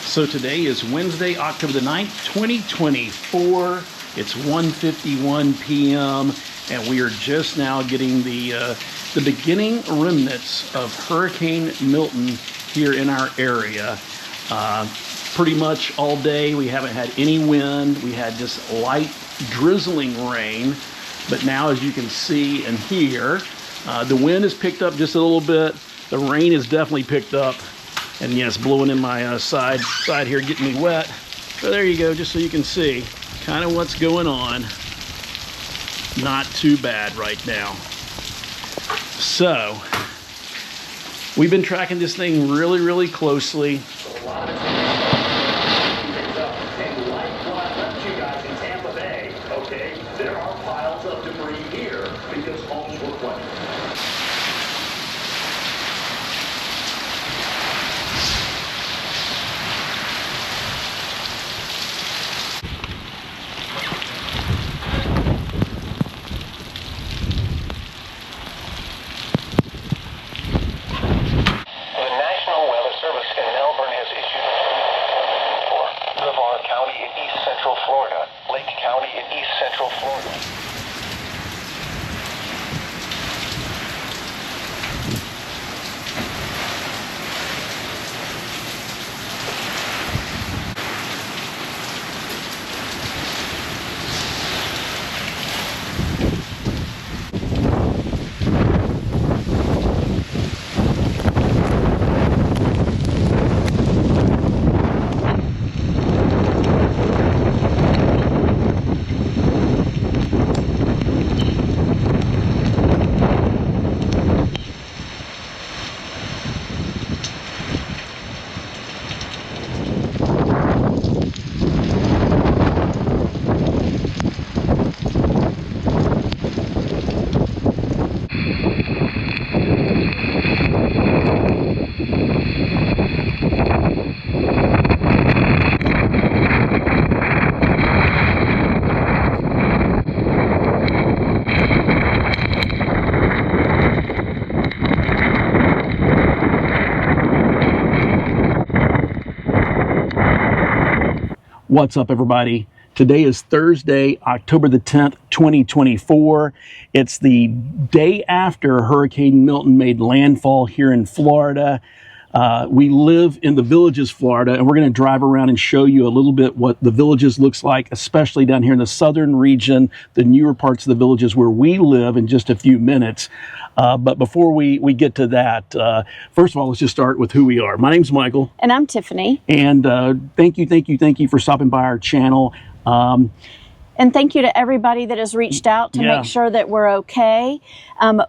So today is Wednesday, October the 9th, 2024. It's 1:51 p.m. and we are just now getting the beginning remnants of Hurricane Milton here in our area. Pretty much all day we haven't had any wind. We had just light drizzling rain, but now as you can see and hear, the wind has picked up just a little bit. The rain has definitely picked up, and yes, blowing in my side here, getting me wet. So there you go, just so you can see kind of what's going on. Not too bad right now. So we've been tracking this thing really closely. There are piles of debris here because homes were flooded. Florida, Lake County in East Central Florida. What's up, everybody? Today is Thursday, October the 10th, 2024. It's the day after Hurricane Milton made landfall here in Florida. We live in the Villages, Florida, and we're going to drive around and show you a little bit what the Villages looks like, especially down here in the southern region, the newer parts of the Villages where we live, in just a few minutes. But before we get to that, first of all, let's just start with who we are. My name's Michael. And I'm Tiffany. And thank you for stopping by our channel. And thank you to everybody that has reached out to make sure that we're okay.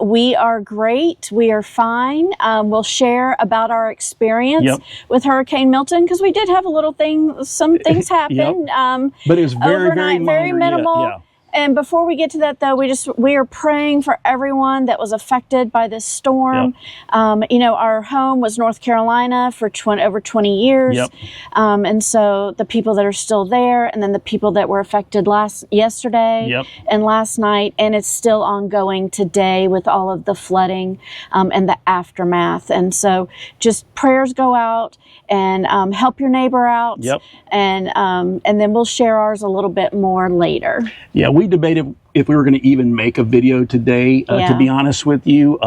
We are great. We are fine. We'll share about our experience with Hurricane Milton, because we did have some things happen. But it was very overnight, very minimal. And before we get to that, though, we are praying for everyone that was affected by this storm. You know, our home was North Carolina for over 20 years. And so the people that are still there, and then the people that were affected yesterday and last night, and it's still ongoing today with all of the flooding and the aftermath. And so just prayers go out, and help your neighbor out. And then we'll share ours a little bit more later. We debated if we were going to even make a video today, to be honest with you.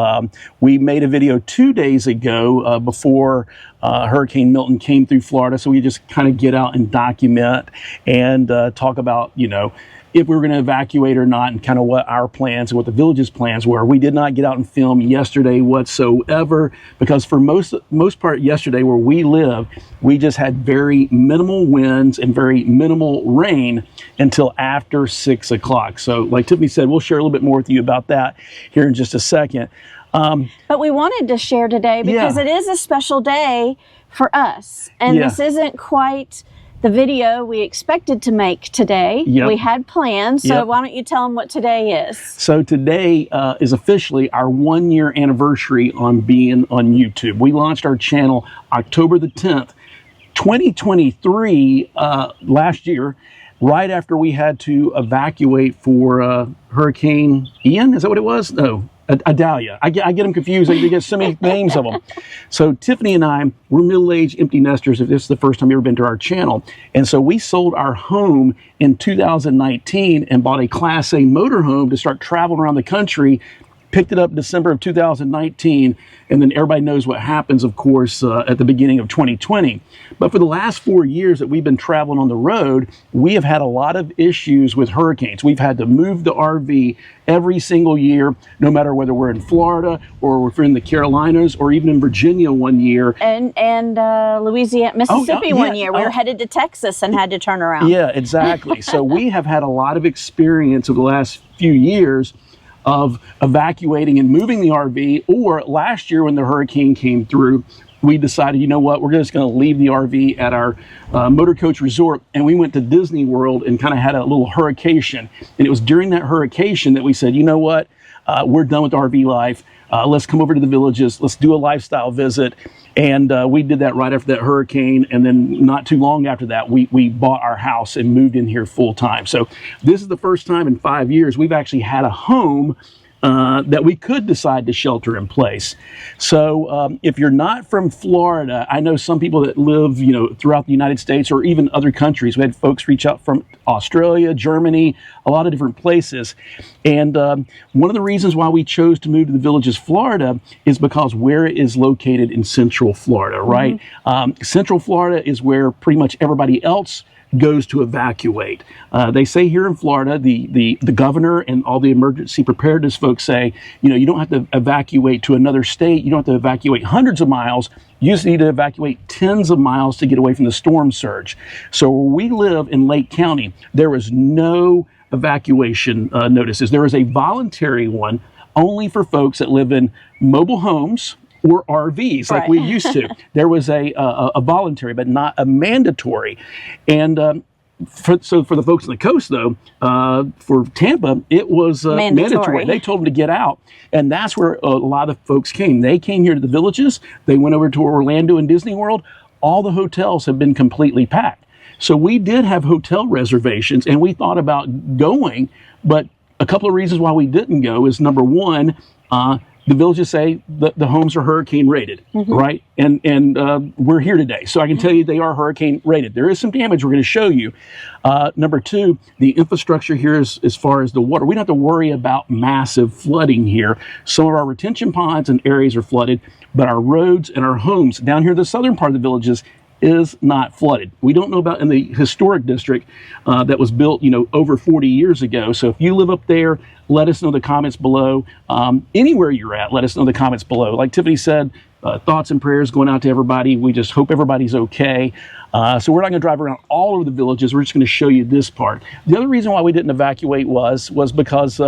We made a video 2 days ago before Hurricane Milton came through Florida, so we just kind of get out and document and talk about, you know, if we were going to evacuate or not, and kind of what our plans and what the Village's plans were. We did not get out and film yesterday whatsoever, because for most part yesterday where we live, we just had very minimal winds and very minimal rain until after 6 o'clock. So like Tiffany said, we'll share a little bit more with you about that here in just a second. But we wanted to share today because it is a special day for us. And this isn't quite the video we expected to make today. We had plans, so why don't you tell them what today is? So today is officially our 1-year anniversary on being on YouTube. We launched our channel October the 10th, 2023, last year, right after we had to evacuate for Hurricane Ian. Is that what it was? No. Adalia. I get them confused. They get so many names of them. So Tiffany and I, we're middle-aged empty nesters if this is the first time you've ever been to our channel. And so we sold our home in 2019 and bought a Class A motorhome to start traveling around the country. Picked it up December of 2019, and then everybody knows what happens, of course, at the beginning of 2020. But for the last 4 years that we've been traveling on the road, we have had a lot of issues with hurricanes. We've had to move the RV every single year, no matter whether we're in Florida or we're in the Carolinas or even in Virginia one year. And Louisiana, Mississippi one year. We were headed to Texas and had to turn around. Yeah, exactly. So we have had a lot of experience over the last few years of evacuating and moving the RV, or last year when the hurricane came through, we decided, you know what, we're just going to leave the RV at our motor coach resort, and we went to Disney World and kind of had a little hurrication. And it was during that hurrication that we said, you know what, we're done with RV life. Let's come over to the villages. Let's do a lifestyle visit. And we did that right after that hurricane. And then not too long after that, we bought our house and moved in here full time. So this is the first time in 5 years we've actually had a home that we could decide to shelter in place. So if you're not from Florida, I know some people that live, throughout the United States or even other countries. We had folks reach out from Australia, Germany, a lot of different places. And one of the reasons why we chose to move to the Villages, Florida, is because where it is located in Central Florida, right? Central Florida is where pretty much everybody else goes to evacuate. They say here in Florida, the governor and all the emergency preparedness folks say, you don't have to evacuate to another state. You don't have to evacuate hundreds of miles. You just need to evacuate tens of miles to get away from the storm surge. So where we live in Lake County, there was no evacuation notices. There is a voluntary one only for folks that live in mobile homes or RVs like we used to. There was a voluntary, but not a mandatory. And so for the folks on the coast, though, for Tampa, it was mandatory. They told them to get out. And that's where a lot of folks came. They came here to the Villages. They went over to Orlando and Disney World. All the hotels have been completely packed. So we did have hotel reservations, and we thought about going, but a couple of reasons why we didn't go is, number one, the Villages say the homes are hurricane rated, right? And we're here today, so I can tell you they are hurricane rated. There is some damage we're going to show you. Number two, the infrastructure here is, as far as the water, we don't have to worry about massive flooding here. Some of our retention ponds and areas are flooded, but our roads and our homes down here in the southern part of the Villages is not flooded. We don't know about in the historic district that was built, over 40 years ago. So if you live up there, let us know in the comments below. Anywhere you're at, let us know in the comments below. Like Tiffany said, thoughts and prayers going out to everybody. We just hope everybody's okay. So we're not going to drive around all over the Villages. We're just going to show you this part. The other reason why we didn't evacuate was because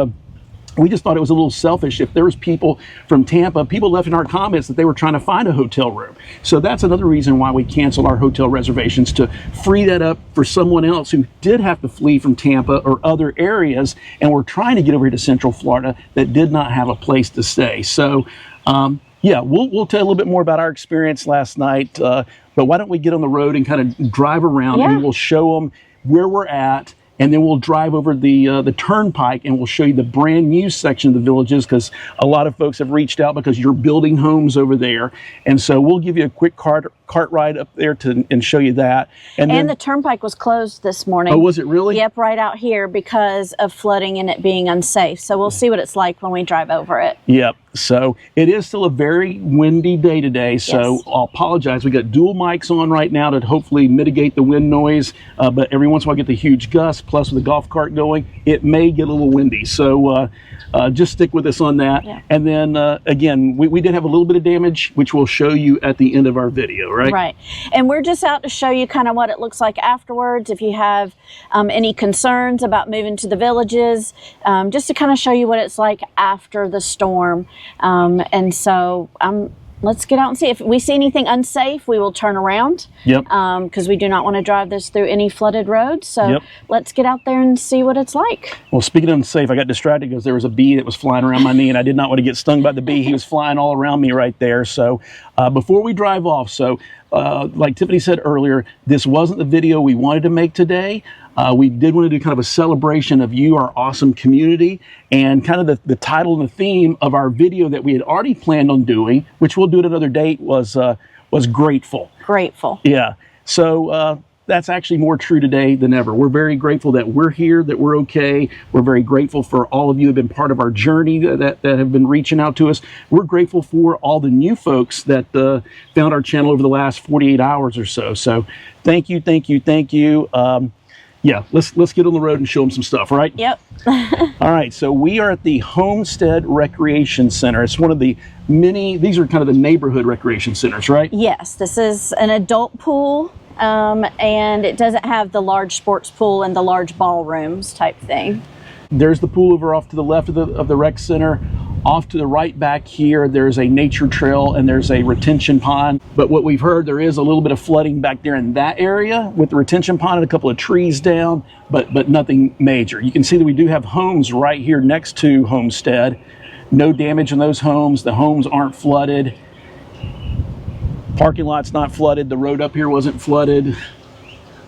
we just thought it was a little selfish. If there was people from Tampa, people left in our comments that they were trying to find a hotel room. So that's another reason why we canceled our hotel reservations, to free that up for someone else who did have to flee from Tampa or other areas and were trying to get over here to Central Florida that did not have a place to stay. So yeah, we'll tell you a little bit more about our experience last night. But why don't we get on the road and kind of drive around, and we'll show them where we're at. And then we'll drive over the turnpike, and we'll show you the brand new section of the Villages, because a lot of folks have reached out because you're building homes over there. And so we'll give you a quick cart ride up there and show you that. And then the turnpike was closed this morning. Oh, was it really? Yep, right out here because of flooding and it being unsafe. So we'll see what it's like when we drive over it. Yep. So it is still a very windy day today, so I'll apologize. We got dual mics on right now to hopefully mitigate the wind noise, but every once in a while I get the huge gusts, plus with the golf cart going, it may get a little windy. So just stick with us on that. Yeah. And then again, we did have a little bit of damage, which we'll show you at the end of our video, right? Right. And we're just out to show you kind of what it looks like afterwards. If you have any concerns about moving to the Villages, just to kind of show you what it's like after the storm. And so let's get out and see. If we see anything unsafe, we will turn around. Yep. Because we do not want to drive this through any flooded roads. So let's get out there and see what it's like. Well, speaking of unsafe, I got distracted because there was a bee that was flying around my knee, and I did not want to get stung by the bee. He was flying all around me right there. So before we drive off, like Tiffany said earlier, this wasn't the video we wanted to make today. We did want to do kind of a celebration of you, our awesome community, and kind of the title and the theme of our video that we had already planned on doing, which we'll do at another date, was grateful. Grateful. Yeah. So that's actually more true today than ever. We're very grateful that we're here, that we're okay. We're very grateful for all of you who have been part of our journey that have been reaching out to us. We're grateful for all the new folks that found our channel over the last 48 hours or so. So thank you, thank you, thank you. Yeah, let's get on the road and show them some stuff, right? Yep. All right, so we are at the Homestead Recreation Center. It's one of the many, these are kind of the neighborhood recreation centers, right? Yes, this is an adult pool, and it doesn't have the large sports pool and the large ballrooms type thing. There's the pool over off to the left of the rec center. Off to the right back here, there's a nature trail and there's a retention pond. But what we've heard, there is a little bit of flooding back there in that area with the retention pond and a couple of trees down, but nothing major. You can see that we do have homes right here next to Homestead. No damage in those homes. The homes aren't flooded. Parking lot's not flooded. The road up here wasn't flooded.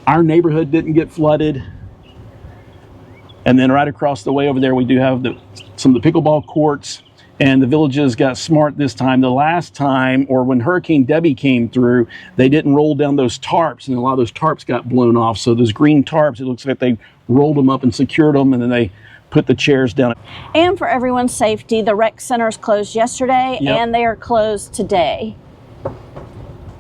Our neighborhood didn't get flooded. And then right across the way over there, we do have some of the pickleball courts. And the villages got smart this time. The last time, or when Hurricane Debbie came through, they didn't roll down those tarps, and a lot of those tarps got blown off. So those green tarps, it looks like they rolled them up and secured them, and then they put the chairs down. And for everyone's safety, the rec centers closed yesterday, Yep. and they are closed today.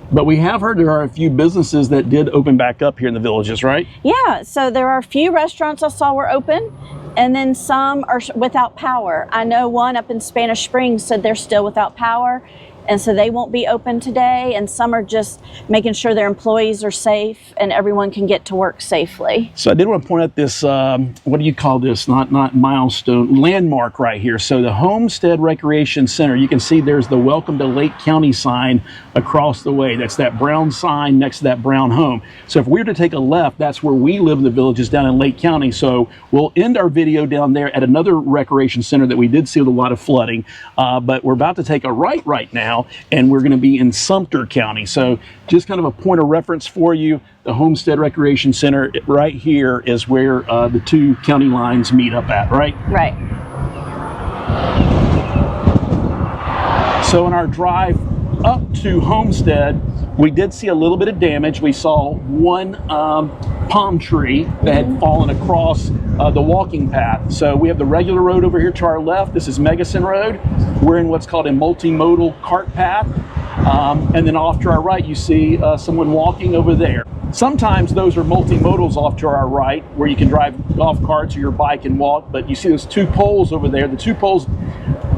But we have heard there are a few businesses that did open back up here in the villages, right? Yeah, so there are a few restaurants I saw were open, and then some are without power. I know one up in Spanish Springs said they're still without power, and so they won't be open today, and some are just making sure their employees are safe and everyone can get to work safely. So I did want to point out this, what do you call this? Not milestone, landmark right here. So the Homestead Recreation Center, you can see there's the Welcome to Lake County sign across the way. That's that brown sign next to that brown home. So if we were to take a left, that's where we live in the villages down in Lake County. So we'll end our video down there at another recreation center that we did see with a lot of flooding, but we're about to take a right now, and we're going to be in Sumter County. So just kind of a point of reference for you, the Homestead Recreation Center right here is where the two county lines meet up at, right? Right. So in our drive up to Homestead, we did see a little bit of damage. We saw one palm tree that had fallen across the walking path. So we have the regular road over here to our left. This is Megason Road. We're in what's called a multimodal cart path. And then off to our right, you see someone walking over there. Sometimes those are multimodals off to our right, where you can drive golf carts or your bike and walk. But you see those two poles over there. The two poles,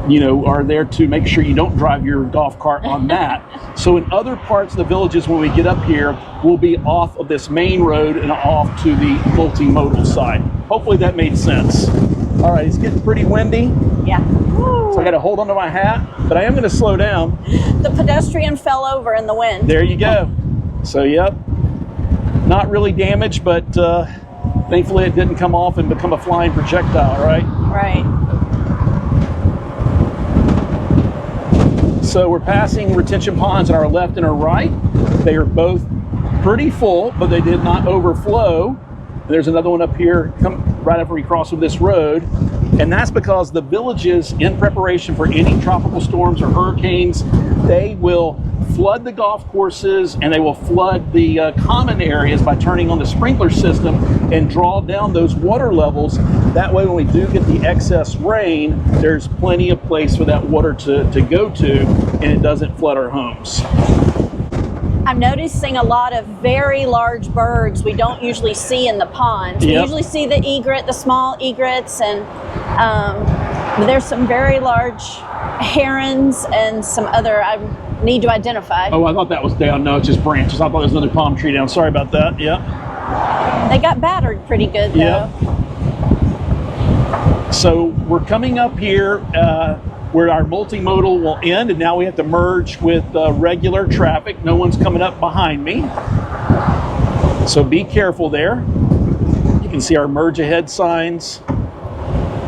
you know, are there to make sure you don't drive your golf cart on that. So in other parts of the villages, when we get up here, we'll be off of this main road and off to the multimodal side. Hopefully that made sense. All right, it's getting pretty windy. Yeah. So I got to hold onto my hat, but I am going to slow down. The pedestrian fell over in the wind. There you go. So, yep, not really damaged, but thankfully it didn't come off and become a flying projectile, right? Right. So we're passing retention ponds on our left and our right. They are both pretty full, but they did not overflow. There's another one up here, right after we cross with this road. And that's because the villages, in preparation for any tropical storms or hurricanes, they will flood the golf courses and they will flood the common areas by turning on the sprinkler system and draw down those water levels. That way, when we do get the excess rain, there's plenty of place for that water to go to, and it doesn't flood our homes. I'm noticing a lot of very large birds we don't usually see in the ponds. We Yep. usually see the egret, the small egrets, and there's some very large herons and some other I need to identify. Oh, I thought that was down. No, it's just branches. I thought there was another palm tree down. Sorry about that. Yeah. They got battered pretty good, though. Yeah. So we're coming up here where our multimodal will end, and now we have to merge with regular traffic. No one's coming up behind me, so be careful there. You can see our merge ahead signs,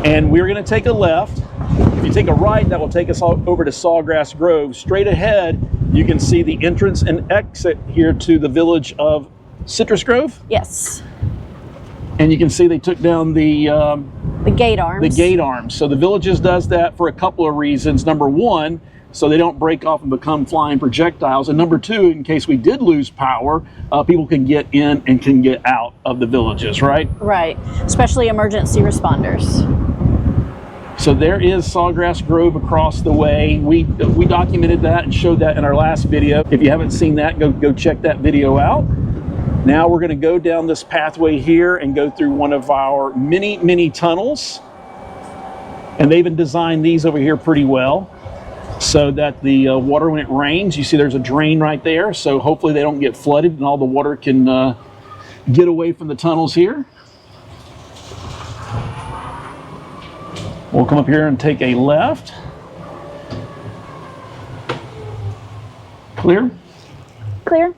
and we're going to take a left. If you take a right, that will take us over to Sawgrass Grove. Straight ahead, you can see the entrance and exit here to the village of Citrus Grove. Yes. And you can see they took down the gate arms. The gate arms. So the Villages does that for a couple of reasons. Number one, so they don't break off and become flying projectiles. And number two, in case we did lose power, people can get in and can get out of the Villages, right? Right, especially emergency responders. So there is Sawgrass Grove across the way. We documented that and showed that in our last video. If you haven't seen that, go check that video out. Now we're going to go down this pathway here and go through one of our mini tunnels. And they even designed these over here pretty well so that the water, when it rains, you see there's a drain right there. So hopefully they don't get flooded and all the water can get away from the tunnels here. We'll come up here and take a left. Clear? Clear.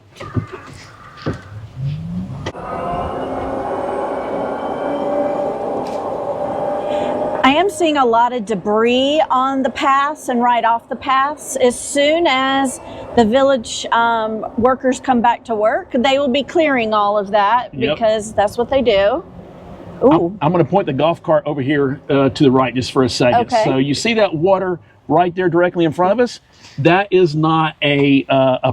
I am seeing a lot of debris on the paths and right off the paths. As soon as the village workers come back to work, they will be clearing all of that because that's what they do. Ooh. I'm going to point the golf cart over here to the right just for a second. Okay. So you see that water right there directly in front of us? That is not a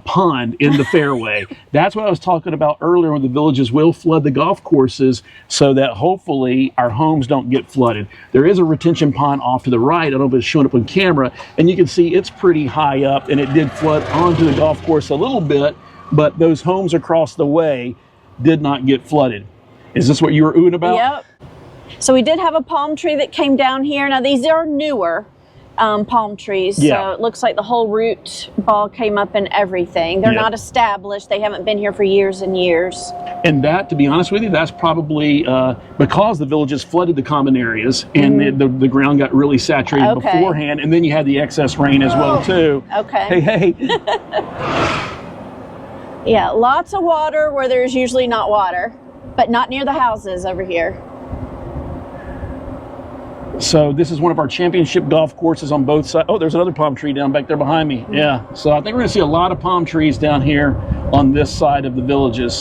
pond in the fairway. That's what I was talking about earlier, when the Villages will flood the golf courses so that hopefully our homes don't get flooded. There is a retention pond off to the right. I don't know if it's showing up on camera, and you can see it's pretty high up, and it did flood onto the golf course a little bit, but those homes across the way did not get flooded. Is this what you were oohing about? Yep. So we did have a palm tree that came down here. Now these are newer palm trees. Yeah. So it looks like the whole root ball came up and everything. They're not established. They haven't been here for years and years. And that, to be honest with you, that's probably because the Villages flooded the common areas and the ground got really saturated beforehand. And then you had the excess rain as well too. Okay. Hey. Yeah, lots of water where there's usually not water, but not near the houses over here. So this is one of our championship golf courses on both sides. Oh, there's another palm tree down back there behind me. Yeah, so I think we're going to see a lot of palm trees down here on this side of the Villages.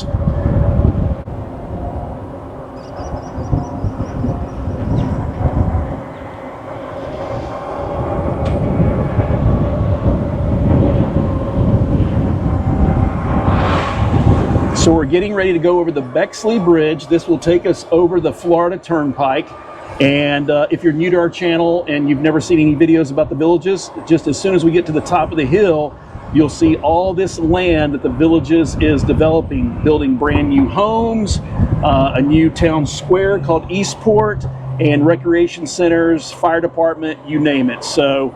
So we're getting ready to go over the Bexley Bridge. This will take us over the Florida Turnpike. And if you're new to our channel and you've never seen any videos about the Villages, just as soon as we get to the top of the hill, you'll see all this land that the Villages is developing, building brand new homes, a new town square called Eastport, and recreation centers, fire department, you name it. So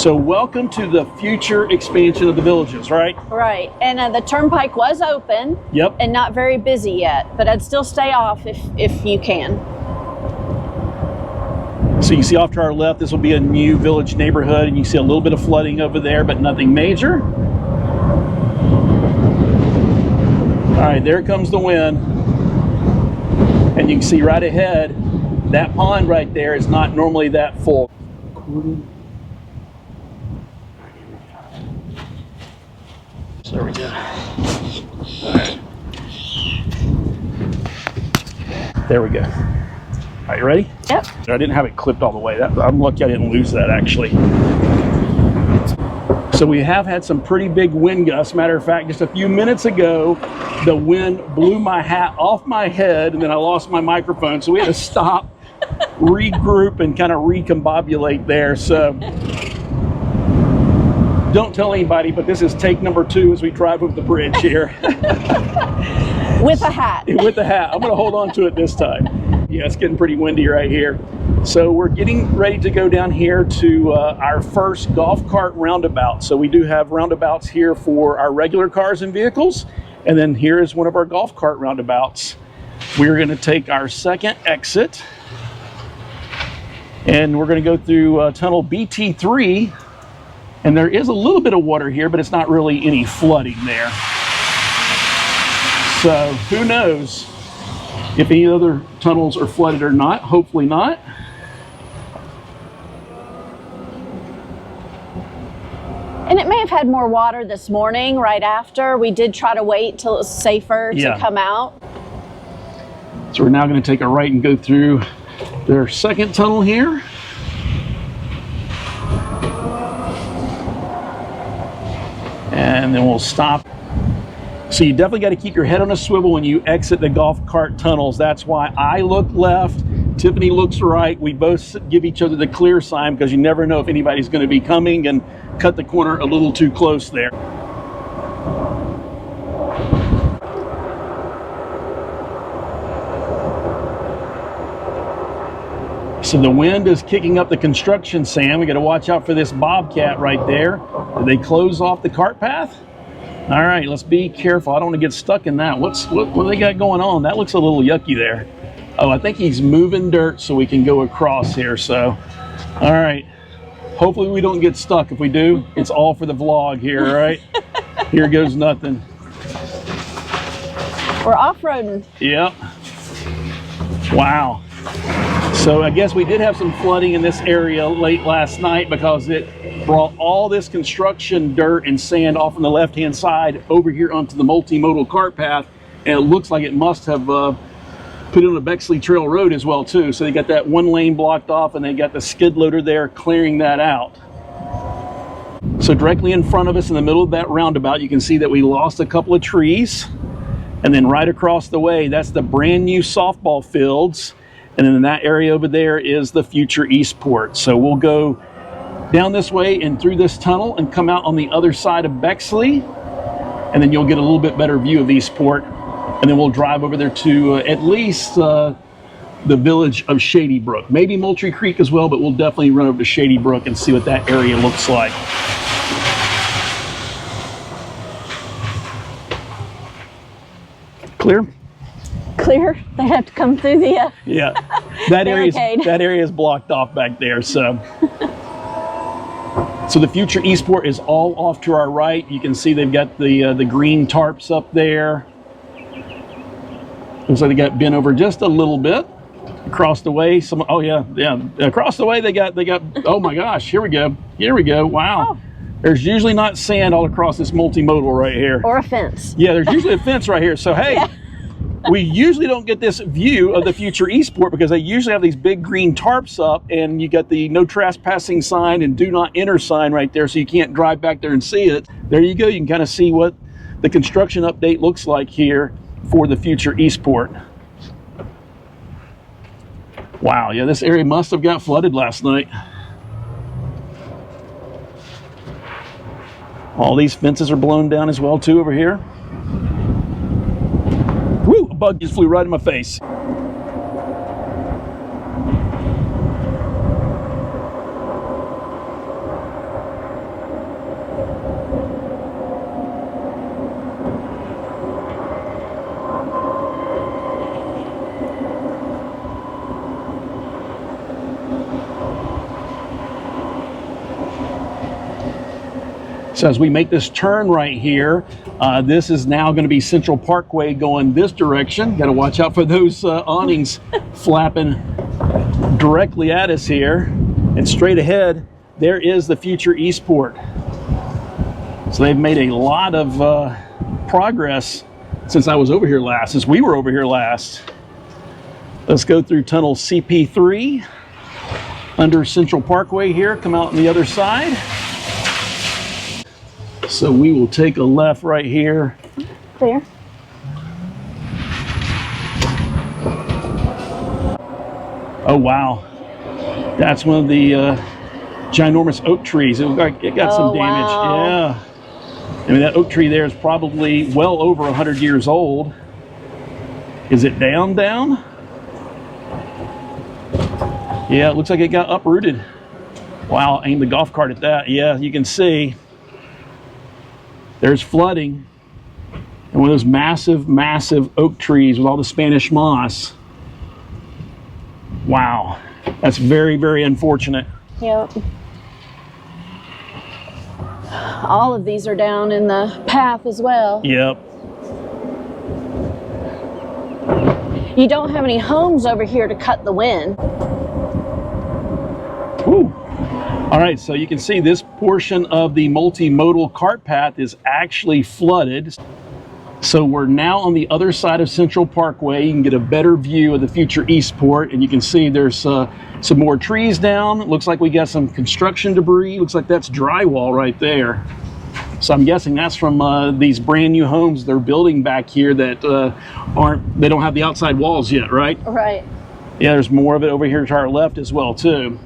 welcome to the future expansion of the Villages, right? Right, and the turnpike was open. Yep. And not very busy yet, but I'd still stay off if you can. So you see off to our left, this will be a new village neighborhood, and you see a little bit of flooding over there, but nothing major. All right, there comes the wind. And you can see right ahead, that pond right there is not normally that full. So there we go. All right. There we go. Are you ready? Yep. I didn't have it clipped all the way. I'm lucky I didn't lose that, actually. So we have had some pretty big wind gusts. Matter of fact, just a few minutes ago, the wind blew my hat off my head, and then I lost my microphone. So we had to stop, regroup, and kind of recombobulate there. So don't tell anybody, but this is take number 2 as we drive over the bridge here. With a hat. With the hat. I'm going to hold on to it this time. Yeah, it's getting pretty windy right here. So we're getting ready to go down here to our first golf cart roundabout. So we do have roundabouts here for our regular cars and vehicles. And then here is one of our golf cart roundabouts. We're going to take our second exit. And we're going to go through tunnel BT3. And there is a little bit of water here, but it's not really any flooding there. So who knows if any other tunnels are flooded or not. Hopefully not. And it may have had more water this morning right after. We did try to wait till it was safer to come out. So we're now going to take a right and go through their second tunnel here. And then we'll stop. So you definitely got to keep your head on a swivel when you exit the golf cart tunnels. That's why I look left, Tiffany looks right. We both give each other the clear sign because you never know if anybody's going to be coming and cut the corner a little too close there. So the wind is kicking up the construction sand. We got to watch out for this bobcat right there. Did they close off the cart path? All right, let's be careful. I don't want to get stuck in that. What do they got going on? That looks a little yucky there. Oh, I think he's moving dirt so we can go across here. So, all right. Hopefully we don't get stuck. If we do, it's all for the vlog here, all right? Here goes nothing. We're off-roading. Yep. Wow. So I guess we did have some flooding in this area late last night because it brought all this construction dirt and sand off on the left-hand side over here onto the multimodal cart path, and it looks like it must have put it on the Bexley Trail Road as well too. So they got that one lane blocked off, and they got the skid loader there clearing that out. So directly in front of us in the middle of that roundabout, you can see that we lost a couple of trees, and then right across the way, that's the brand new softball fields. And then in that area over there is the future Eastport. So we'll go down this way and through this tunnel and come out on the other side of Bexley. And then you'll get a little bit better view of Eastport. And then we'll drive over there to at least the village of Shady Brook. Maybe Moultrie Creek as well, but we'll definitely run over to Shady Brook and see what that area looks like. Clear? Clear. They have to come through the yeah, that barricade. area is blocked off back there. So the future Eastport is all off to our right. You can see they've got the green tarps up there. Looks like they got bent over just a little bit. Across the way, across the way they got. Oh my gosh, here we go. Wow. Oh. There's usually not sand all across this multimodal right here. Or a fence. Yeah, there's usually a fence right here. So hey. Yeah. We usually don't get this view of the future Eastport because they usually have these big green tarps up, and you got the no trespassing sign and do not enter sign right there, so you can't drive back there and see it. There you go. You can kind of see what the construction update looks like here for the future Eastport. Wow, yeah, this area must have got flooded last night. All these fences are blown down as well too over here. Woo, a bug just flew right in my face. So as we make this turn right here, this is now going to be Central Parkway going this direction. Got to watch out for those awnings flapping directly at us here. And straight ahead, there is the future Eastport. So they've made a lot of progress since I was over here last, since we were over here last. Let's go through tunnel CP3 under Central Parkway here, come out on the other side. So we will take a left right here. Clear. Oh, wow. That's one of the ginormous oak trees. It looked like it got some damage. Wow. Yeah. I mean, that oak tree there is probably well over 100 years old. Is it down? Yeah, it looks like it got uprooted. Wow, aim the golf cart at that. Yeah, you can see. There's flooding, and one of those massive oak trees with all the Spanish moss. Wow, that's very, very unfortunate. Yep. All of these are down in the path as well. Yep. You don't have any homes over here to cut the wind. Woo. All right, so you can see this portion of the multimodal cart path is actually flooded. So we're now on the other side of Central Parkway. You can get a better view of the future Eastport, and you can see there's some more trees down. It looks like we got some construction debris. Looks like that's drywall right there. So I'm guessing that's from these brand new homes they're building back here that they don't have the outside walls yet, right? Right. Yeah, there's more of it over here to our left as well too.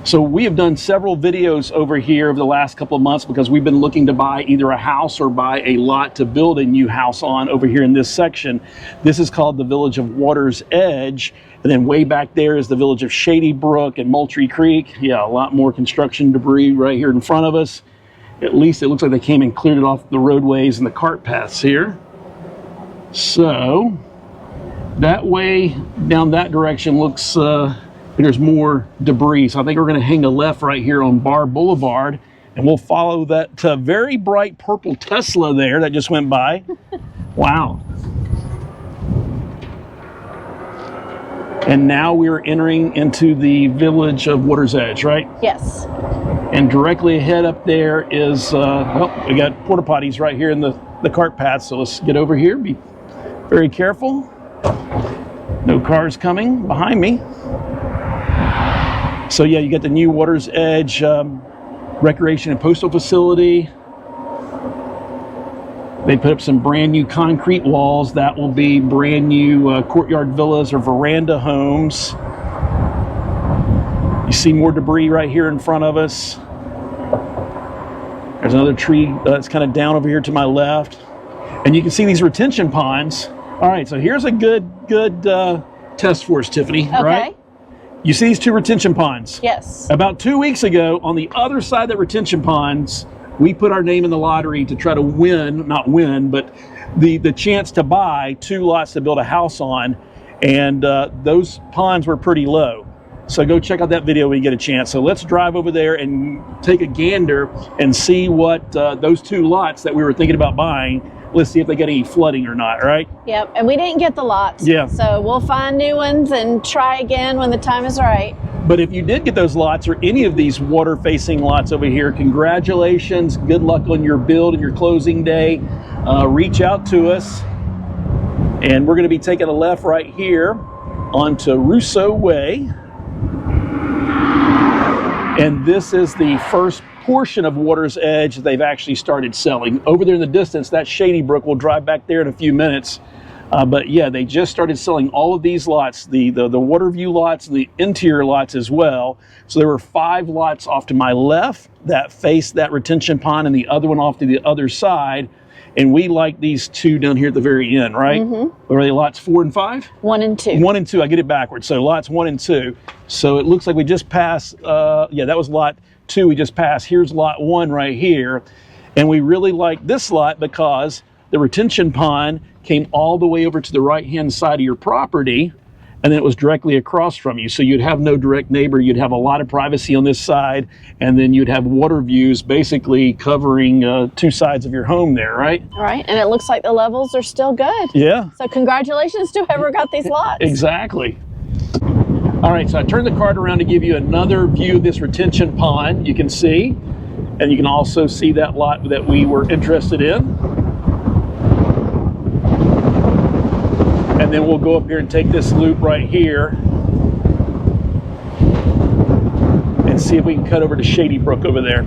So we have done several videos over here over the last couple of months because we've been looking to buy either a house or buy a lot to build a new house on over here in this section. This is called the Village of Water's Edge. And then way back there is the Village of Shady Brook and Moultrie Creek. Yeah, a lot more construction debris right here in front of us. At least it looks like they came and cleared it off the roadways and the cart paths here. So that way down that direction looks there's more debris. So I think we're going to hang a left right here on Bar Boulevard, and we'll follow that very bright purple Tesla there that just went by. Wow. And now we're entering into the Village of Water's Edge, right? Yes. And directly ahead up there is, well, we got porta potties right here in the cart path. So let's get over here, be very careful. No cars coming behind me. So yeah, you got the new Water's Edge Recreation and Postal Facility. They put up some brand new concrete walls. That will be brand new courtyard villas or veranda homes. You see more debris right here in front of us. There's another tree that's kind of down over here to my left. And you can see these retention ponds. All right, so here's a good test for us, Tiffany, okay. Right? You see these two retention ponds? Yes. About 2 weeks ago, on the other side of the retention ponds, we put our name in the lottery to try to win, not win, but the chance to buy 2 lots to build a house on. And those ponds were pretty low. So go check out that video when you get a chance. So let's drive over there and take a gander and see what those 2 lots that we were thinking about buying, let's see if they get any flooding or not, right? Yep, and we didn't get the lots. Yeah. So we'll find new ones and try again when the time is right. But if you did get those lots or any of these water-facing lots over here, congratulations. Good luck on your build and your closing day. Reach out to us. And we're going to be taking a left right here onto Rousseau Way. And this is the first portion of Water's Edge they've actually started selling. Over there in the distance, that's Shady Brook. We'll drive back there in a few minutes. But yeah, they just started selling all of these lots, the water view lots, the interior lots as well. So there were 5 lots off to my left that faced that retention pond and the other one off to the other side. And we like these 2 down here at the very end, right? Mm-hmm. Are they lots 4 and 5? 1 and 2. 1 and 2, I get it backwards. So lots 1 and 2. So it looks like we just passed, yeah, that was lot 2 we just passed. Here's lot 1 right here. And we really like this lot because the retention pond came all the way over to the right-hand side of your property, and then it was directly across from you. So you'd have no direct neighbor. You'd have a lot of privacy on this side, and then you'd have water views basically covering 2 sides of your home there, right? Right, and it looks like the levels are still good. Yeah. So congratulations to whoever got these lots. Exactly. All right, so I turned the card around to give you another view of this retention pond. You can see, and you can also see that lot that we were interested in. And then we'll go up here and take this loop right here and see if we can cut over to Shady Brook over there.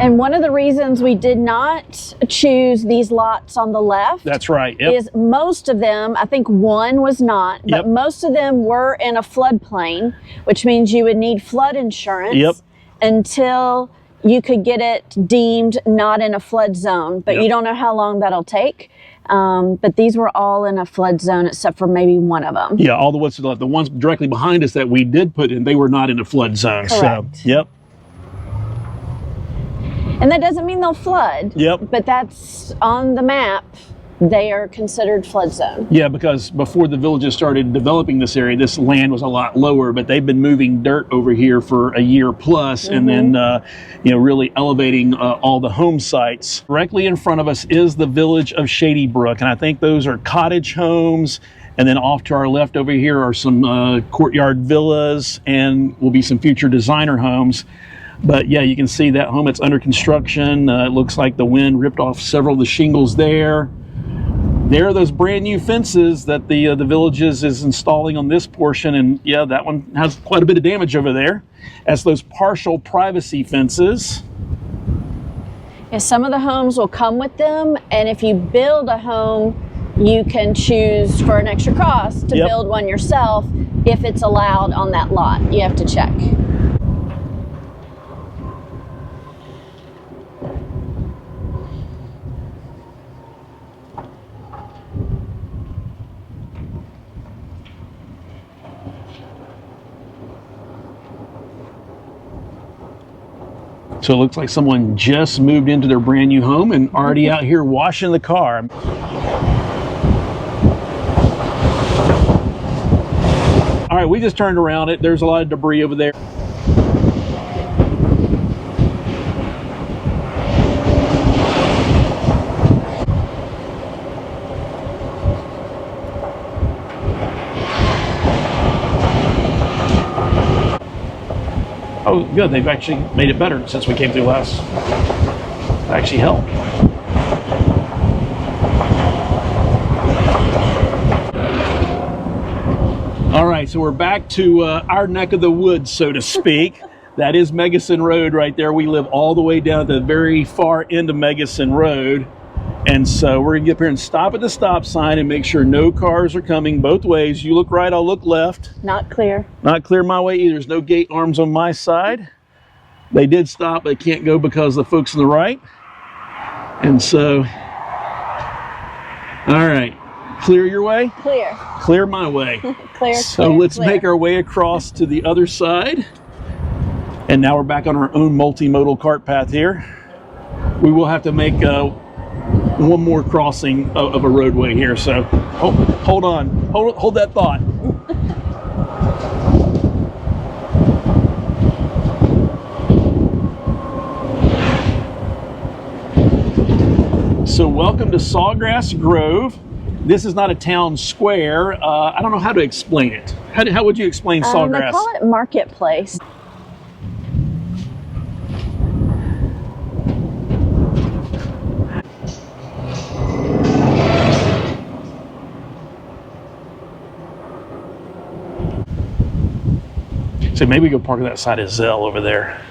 And one of the reasons we did not choose these lots on the left, that's right, yep, is most of them, I think 1 was not, but yep, most of them were in a floodplain, which means you would need flood insurance, yep, until you could get it deemed not in a flood zone. But yep, you don't know how long that'll take. But these were all in a flood zone except for maybe 1 of them. Yeah, all the ones to the left. The ones directly behind us that we did put in, they were not in a flood zone. Correct. So, yep. And that doesn't mean they'll flood. Yep. But that's on the map. They are considered flood zone. Yeah, because before the villages started developing this area, this land was a lot lower, but they've been moving dirt over here for a year plus, mm-hmm, and then, you know, really elevating all the home sites. Directly in front of us is the village of Shady Brook, and I think those are cottage homes. And then off to our left over here are some courtyard villas, and will be some future designer homes. But yeah, you can see that home, it's under construction. It looks like the wind ripped off several of the shingles there. There are those brand new fences that the Villages is installing on this portion, and yeah, that one has quite a bit of damage over there. That's those partial privacy fences. Yeah, some of the homes will come with them, and if you build a home, you can choose for an extra cost to build one yourself if it's allowed on that lot. You have to check. So it looks like someone just moved into their brand new home and already out here washing the car. All right, we just turned around it. There's a lot of debris over there. Oh, good. They've actually made it better since we came through last. That actually helped. All right, so we're back to our neck of the woods, so to speak. That is Megason Road right there. We live all the way down at the very far end of Megason Road. And so we're gonna get up here and stop at the stop sign and make sure no cars are coming both ways. You look right, I'll look left. Not clear. Not clear my way either. There's no gate arms on my side. They did stop, but can't go because the folks on the right. And so, all right, clear your way? Clear. Clear my way. Clear, So clear, let's clear. make our way across to the other side. And now we're back on our own multimodal cart path here. We will have to make one more crossing of a roadway here. So hold on, hold that thought. So welcome to Sawgrass Grove. This is not a town square. I don't know how to explain it. How would you explain Sawgrass? They call it Marketplace. So maybe go park on that side of Zell over there.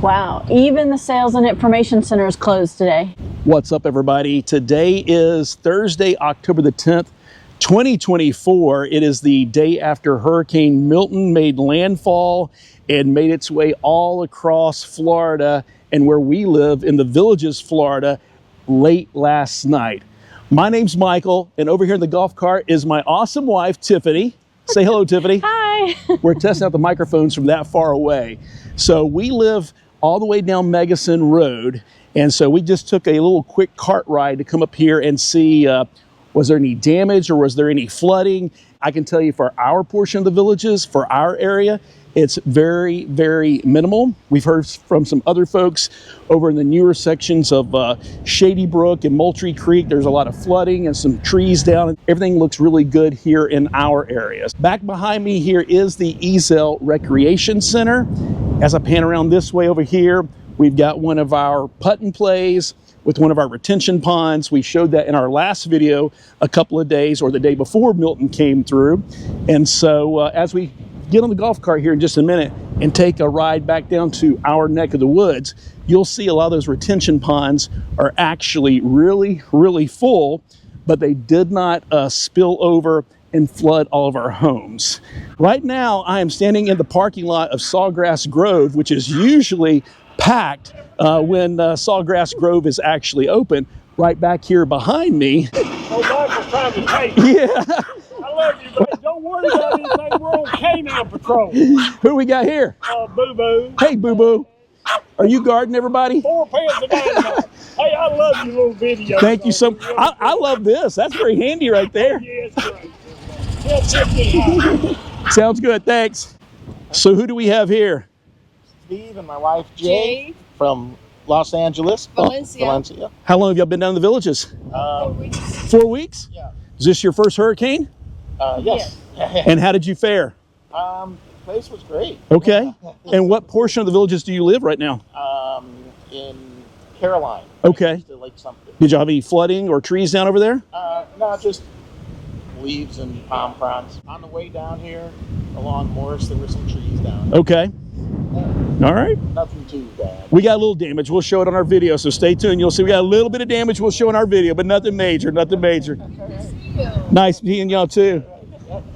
Wow, even the Sales and Information Center is closed today. What's up, everybody? Today is Thursday, October the 10th, 2024. It is the day after Hurricane Milton made landfall and made its way all across Florida and where we live in the Villages, Florida, late last night. My name's Michael, and over here in the golf cart is my awesome wife, Tiffany. Say hello, Tiffany. Hi. We're testing out the microphones from that far away. So we live all the way down Megason Road, and so we just took a little quick cart ride to come up here and see was there any damage or was there any flooding. I can tell you for our portion of the Villages, for our area, it's very, very minimal. We've heard from some other folks over in the newer sections of Shady Brook and Moultrie Creek. There's a lot of flooding and some trees down. Everything looks really good here in our areas. Back behind me here is the Ezel Recreation Center. As I pan around this way over here, we've got one of our putt and plays with one of our retention ponds. We showed that in our last video a couple of days or the day before Milton came through. And so as we get on the golf cart here in just a minute and take a ride back down to our neck of the woods, you'll see a lot of those retention ponds are actually really, really full, but they did not spill over and flood all of our homes. Right now, I am standing in the parking lot of Sawgrass Grove, which is usually packed when Sawgrass Grove is actually open. Right back here behind me. Oh, Michael's trying to take Yeah. I love you, but don't worry about anything. We're on canine patrol. Who we got here? Boo Boo. Hey, Boo Boo. Are you guarding everybody? 4 pounds of dynamite. Hey, I love your little video. Thank you so much. I love this. That's very handy right there. Yeah, it's great. Yeah, check it out. Sounds good. Thanks. So who do we have here? Steve and my wife Jay from Los Angeles, Valencia. How long have y'all been down in the Villages? 4 weeks. 4 weeks? Yeah. Is this your first hurricane? Yes. And how did you fare? The place was great. Okay. And what portion of the Villages do you live right now? In Caroline. Okay. To Lake Sumter. Did y'all have any flooding or trees down over there? No, just leaves and palm fronds. On the way down here, along Morris, there were some trees down. Okay. All right. Nothing too bad. We got a little damage. We'll show it on our video, so stay tuned. You'll see we got a little bit of damage we'll show in our video, but nothing major, nothing major. Nice seeing y'all too.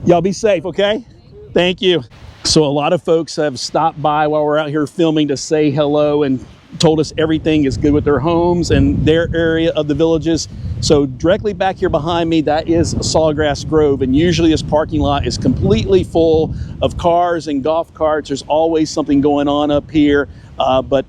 Y'all be safe, okay? Thank you. So a lot of folks have stopped by while we're out here filming to say hello and told us everything is good with their homes and their area of the Villages. So directly back here behind me, that is Sawgrass Grove, and usually this parking lot is completely full of cars and golf carts. There's always something going on up here, but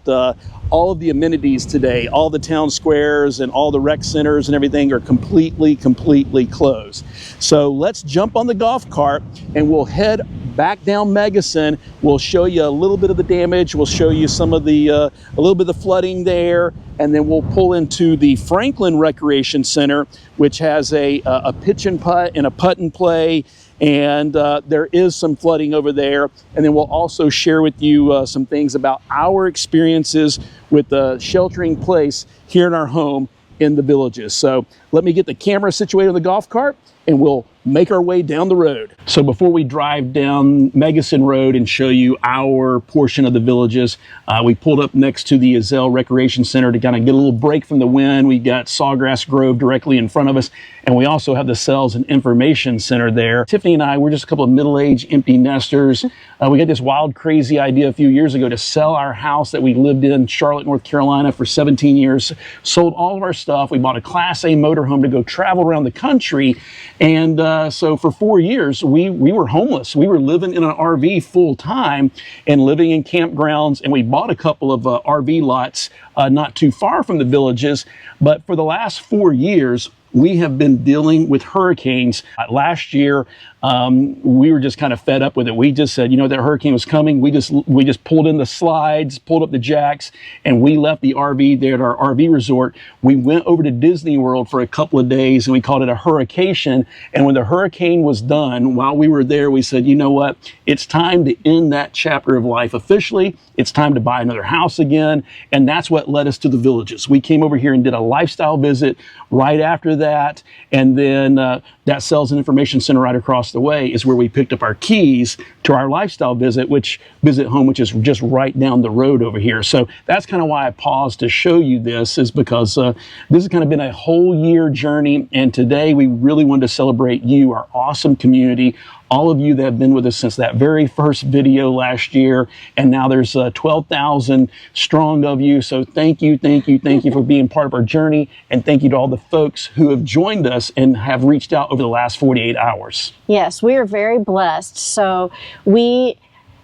all of the amenities today, all the town squares and all the rec centers and everything are completely closed. So let's jump on the golf cart and we'll head back down Megason. We'll show you a little bit of the damage. We'll show you some of the, a little bit of the flooding there, and then we'll pull into the Franklin Recreation Center, which has a pitch and putt and a putt and play, and there is some flooding over there. And then we'll also share with you some things about our experiences with the sheltering place here in our home in the Villages. So let me get the camera situated on the golf cart and we'll make our way down the road. So before we drive down Megason Road and show you our portion of the Villages, we pulled up next to the Azelle Recreation Center to kind of get a little break from the wind. We got Sawgrass Grove directly in front of us, and we also have the Sales and Information Center there. Tiffany and I, we're just a couple of middle-aged empty nesters. We got this wild, crazy idea a few years ago to sell our house that we lived in Charlotte, North Carolina for 17 years, sold all of our stuff. We bought a Class A motorhome to go travel around the country, and so for 4 years, we were homeless. We were living in an RV full time and living in campgrounds, and we bought a couple of RV lots not too far from the Villages. But for the last 4 years, we have been dealing with hurricanes. Last year, we were just kind of fed up with it. We just said, you know, that hurricane was coming. We just pulled in the slides, pulled up the jacks, and we left the RV there at our RV resort. We went over to Disney World for a couple of days, and we called it a hurrication. And when the hurricane was done, while we were there, we said, you know what? It's time to end that chapter of life officially. It's time to buy another house again. And that's what led us to the Villages. We came over here and did a lifestyle visit right after that. And then that Sales and Information Center right across the way is where we picked up our keys to our lifestyle visit home, which is just right down the road over here. So that's kind of why I paused to show you this, is because this has kind of been a whole year journey. And today we really wanted to celebrate you, our awesome community, all of you that have been with us since that very first video last year. And now there's 12,000 strong of you. So thank you for being part of our journey. And thank you to all the folks who have joined us and have reached out over the last 48 hours. Yes, we are very blessed. So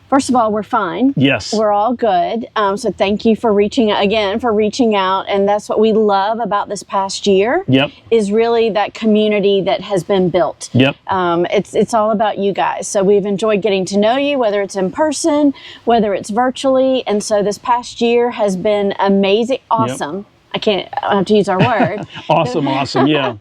first of all, we're fine. Yes. We're all good. So thank you for reaching out. And that's what we love about this past year. Yep. Is really that community that has been built. Yep. It's all about you guys. So we've enjoyed getting to know you, whether it's in person, whether it's virtually. And so this past year has been amazing. Awesome. Yep. I have to use our word. Awesome. Yeah.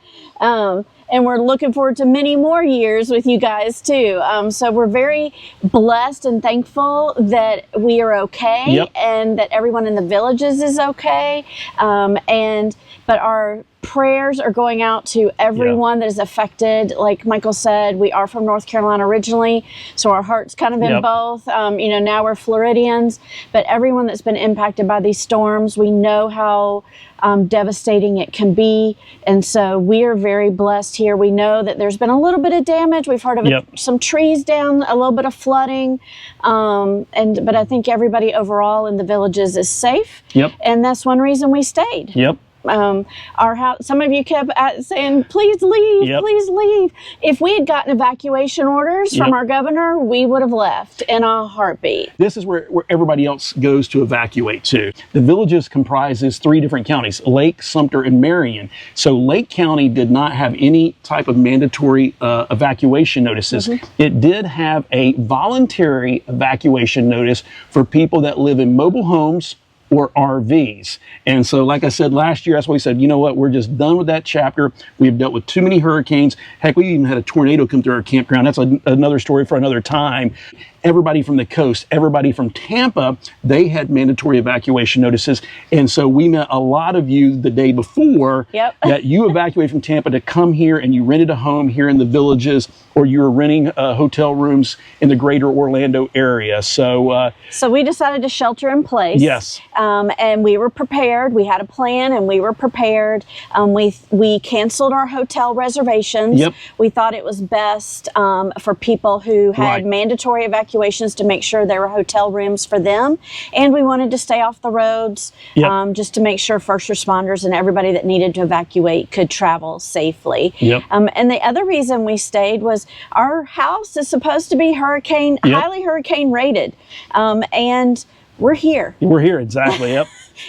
And we're looking forward to many more years with you guys too. So we're very blessed and thankful that we are okay. Yep. And that everyone in the Villages is okay. But our prayers are going out to everyone that is affected. Like Michael said, we are from North Carolina originally, so our heart's kind of in both. Now we're Floridians, but everyone that's been impacted by these storms, we know how devastating it can be. And so we are very blessed here. We know that there's been a little bit of damage. We've heard of some trees down, a little bit of flooding. But I think everybody overall in the Villages is safe. Yep. And that's one reason we stayed. Yep. Our house. Some of you kept saying, "Please leave, Yep. please leave." If we had gotten evacuation orders from Yep. our governor, we would have left in a heartbeat. This is where everybody else goes to evacuate to. The villages comprises 3 different counties, Lake, Sumter, and Marion. So Lake County did not have any type of mandatory evacuation notices. It did have a voluntary evacuation notice for people that live in mobile homes or RVs. And so, like I said last year, that's why we said, you know what, we're just done with that chapter. We've dealt with too many hurricanes. Heck, we even had a tornado come through our campground. That's another story for another time. Everybody from the coast, everybody from Tampa, they had mandatory evacuation notices. And so we met a lot of you the day before Yep. that you evacuated from Tampa to come here and you rented a home here in the villages, or you were renting hotel rooms in the greater Orlando area. So we decided to shelter in place. Yes. And we were prepared. We had a plan and we were prepared. We canceled our hotel reservations. Yep. We thought it was best for people who had Right. mandatory evacuations to make sure there were hotel rooms for them. And we wanted to stay off the roads Yep. just to make sure first responders and everybody that needed to evacuate could travel safely. Yep. And the other reason we stayed was our house is supposed to be highly hurricane rated. And we're here. we're here, exactly, yep.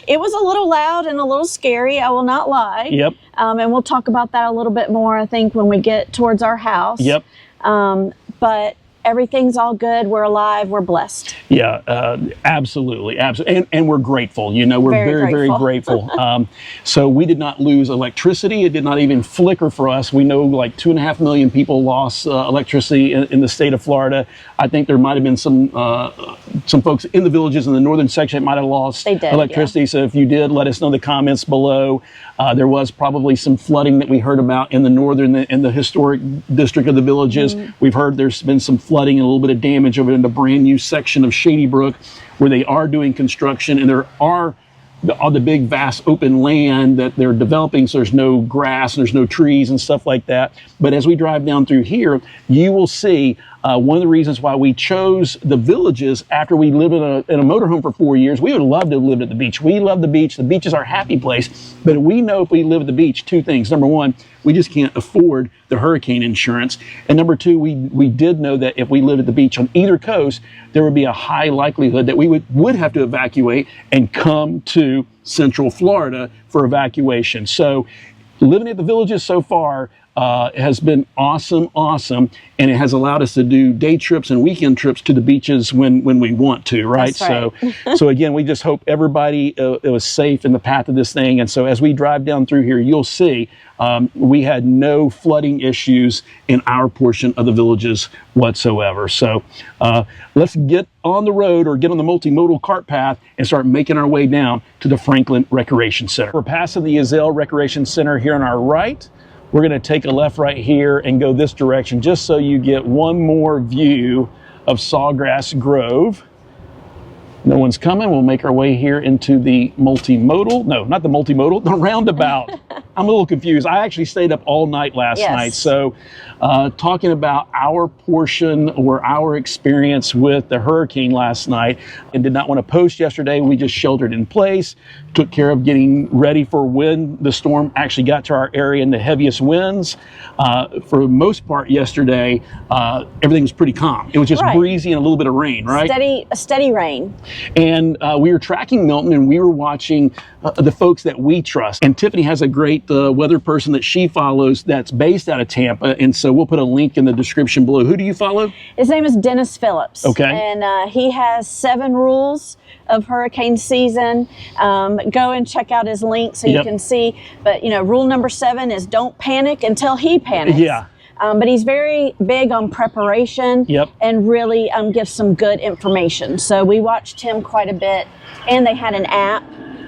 It was a little loud and a little scary, I will not lie. Yep. And we'll talk about that a little bit more, I think, when we get towards our house. Yep. But everything's all good. We're alive. We're blessed. Yeah, absolutely. And we're grateful. You know, we're Very very grateful. So we did not lose electricity. It did not even flicker for us. We know like 2.5 million people lost electricity in the state of Florida. I think there might have been some folks in the villages in the northern section that might have lost electricity. Yeah. So if you did, let us know in the comments below. There was probably some flooding that we heard about in the northern, in the historic district of the villages. We've heard there's been some flooding and a little bit of damage over in the brand new section of Shady Brook where they are doing construction, and there are the big vast open land that they're developing, so there's no grass and there's no trees and stuff like that. But as we drive down through here, you will see one of the reasons why we chose the villages after we lived in a motorhome for 4 years. We would love to have lived at the beach. We love the beach. The beach is our happy place. But we know if we live at the beach, 2 things. Number 1, we just can't afford the hurricane insurance. And number 2, we did know that if we lived at the beach on either coast, there would be a high likelihood that we would have to evacuate and come to Central Florida for evacuation. So living at the villages so far has been awesome, and it has allowed us to do day trips and weekend trips to the beaches when we want to, right? That's right. So again, we just hope everybody was safe in the path of this thing. And so as we drive down through here, you'll see we had no flooding issues in our portion of the villages whatsoever. So let's get on the road or get on the multimodal cart path and start making our way down to the Franklin Recreation Center. We're passing the Yazelle Recreation Center here on our right. We're going to take a left right here and go this direction just so you get one more view of Sawgrass Grove. No one's coming. We'll make our way here into the multimodal. No, not the multimodal, the roundabout. I'm a little confused. I actually stayed up all night last night. So talking about our portion or our experience with the hurricane last night, and did not want to post yesterday. We just sheltered in place, took care of getting ready for when the storm actually got to our area and the heaviest winds. For the most part yesterday, everything was pretty calm. It was just breezy and a little bit of rain, right? Steady rain. And we were tracking Milton, and we were watching the folks that we trust. And Tiffany has a great weather person that she follows that's based out of Tampa. And so we'll put a link in the description below. Who do you follow? His name is Dennis Phillips. Okay. And he has 7 rules of hurricane season. Go and check out his link so you can see. But, rule number 7 is don't panic until he panics. Yeah. But he's very big on preparation and really gives some good information. So we watched him quite a bit, and they had an app.